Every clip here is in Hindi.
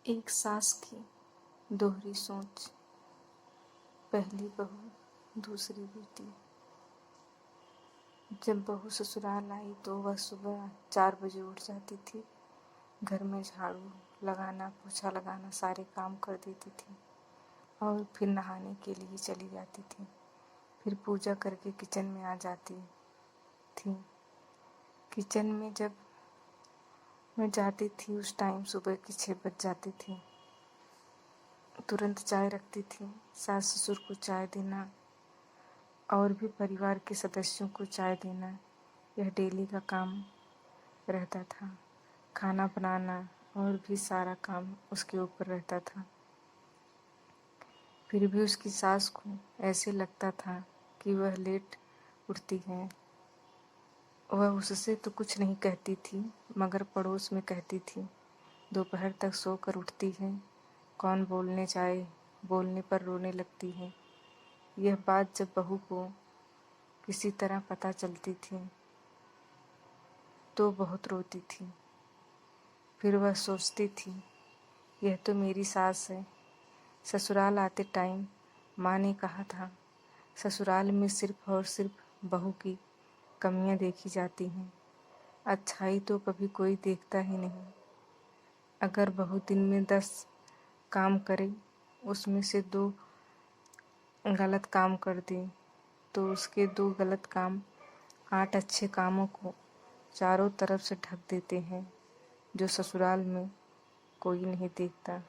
एक सास की दोहरी सोच। पहली बहू, दूसरी बेटी। जब बहू ससुराल आई तो वह सुबह 4 बजे उठ जाती थी। घर में झाड़ू लगाना, पोछा लगाना, सारे काम कर देती थी और फिर नहाने के लिए चली जाती थी। फिर पूजा करके किचन में आ जाती थी। किचन में जब मैं जाती थी उस टाइम सुबह के 6 बज जाती थी। तुरंत चाय रखती थी। सास ससुर को चाय देना और भी परिवार के सदस्यों को चाय देना, यह डेली का काम रहता था। खाना बनाना और भी सारा काम उसके ऊपर रहता था। फिर भी उसकी सास को ऐसे लगता था कि वह लेट उठती है। वह उससे तो कुछ नहीं कहती थी, मगर पड़ोस में कहती थी, दोपहर तक सोकर उठती है, कौन बोलने जाए, बोलने पर रोने लगती है। यह बात जब बहू को किसी तरह पता चलती थी तो बहुत रोती थी। फिर वह सोचती थी, यह तो मेरी सास है। ससुराल आते टाइम माँ ने कहा था, ससुराल में सिर्फ और सिर्फ बहू की कमियां देखी जाती हैं, अच्छाई तो कभी कोई देखता ही नहीं। अगर बहू दिन में 10 काम करे, उसमें से 2 गलत काम कर दे तो उसके 2 गलत काम 8 अच्छे कामों को चारों तरफ से ढक देते हैं, जो ससुराल में कोई नहीं देखता।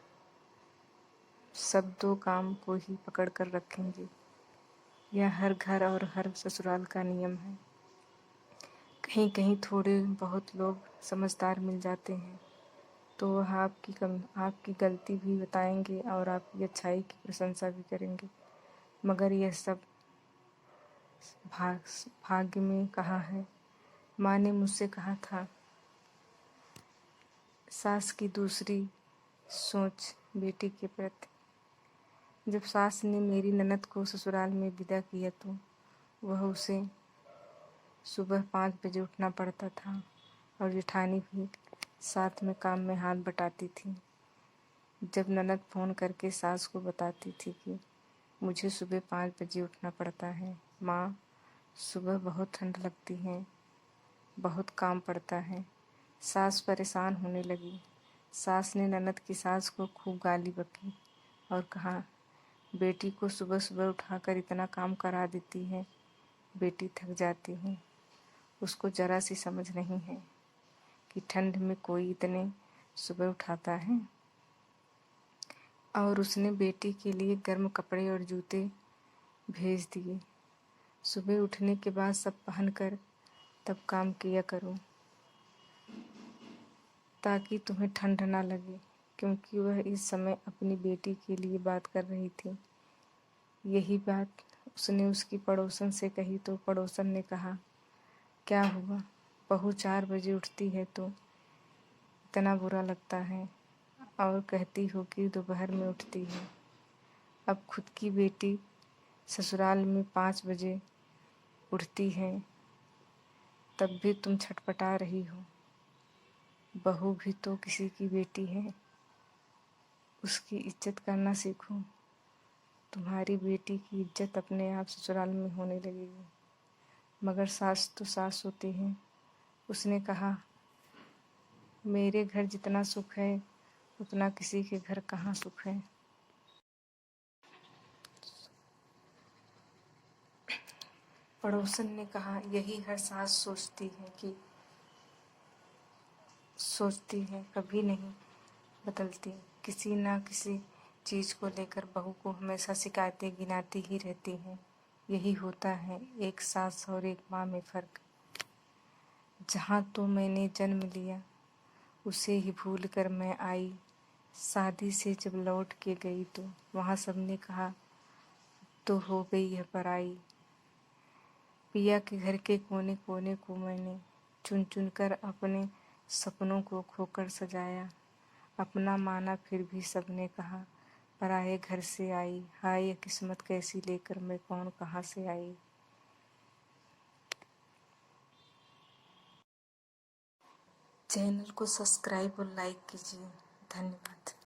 सब 2 काम को ही पकड़ कर रखेंगे। यह हर घर और हर ससुराल का नियम है। कहीं कहीं थोड़े बहुत लोग समझदार मिल जाते हैं तो वह आपकी गलती भी बताएंगे और आपकी अच्छाई की प्रशंसा भी करेंगे, मगर यह सब भाग्य में कहाँ है। माँ ने मुझसे कहा था, सास की दूसरी सोच बेटी के प्रति। जब सास ने मेरी ननद को ससुराल में विदा किया तो वह उसे सुबह 5 बजे उठना पड़ता था और जेठानी भी साथ में काम में हाथ बटाती थी। जब ननद फ़ोन करके सास को बताती थी कि मुझे सुबह 5 बजे उठना पड़ता है, माँ सुबह बहुत ठंड लगती है, बहुत काम पड़ता है, सास परेशान होने लगी। सास ने ननद की सास को खूब गाली बकी और कहा, बेटी को सुबह सुबह उठाकर इतना काम करा देती है, बेटी थक जाती है, उसको ज़रा सी समझ नहीं है कि ठंड में कोई इतने सुबह उठाता है। और उसने बेटी के लिए गर्म कपड़े और जूते भेज दिए। सुबह उठने के बाद सब पहनकर तब काम किया करो ताकि तुम्हें ठंड ना लगे, क्योंकि वह इस समय अपनी बेटी के लिए बात कर रही थी। यही बात उसने उसकी पड़ोसन से कही तो पड़ोसन ने कहा, क्या हुआ, बहू 4 बजे उठती है तो इतना बुरा लगता है और कहती हो कि दोपहर में उठती है। अब खुद की बेटी ससुराल में 5 बजे उठती है तब भी तुम छटपटा रही हो। बहू भी तो किसी की बेटी है, उसकी इज्जत करना सीखो। तुम्हारी बेटी की इज्जत अपने आप ससुराल में होने लगेगी। मगर सास तो सास होती है। उसने कहा, मेरे घर जितना सुख है उतना किसी के घर कहाँ सुख है। पड़ोसन ने कहा, यही हर सास सोचती है, कभी नहीं बदलती। किसी ना किसी चीज़ को लेकर बहू को हमेशा शिकायतें गिनाती ही रहती हैं। यही होता है एक सास और एक माँ में फ़र्क। जहाँ तो मैंने जन्म लिया उसे ही भूल कर मैं आई। शादी से जब लौट के गई तो वहाँ सबने कहा तो हो गई है पराई। पिया के घर के कोने कोने को मैंने चुन चुन कर अपने सपनों को खोकर सजाया। अपना माना फिर भी सबने कहा, पराए घर से आई, हाय ये किस्मत कैसी लेकर मैं कौन कहाँ से आई। चैनल को सब्सक्राइब और लाइक कीजिए। धन्यवाद।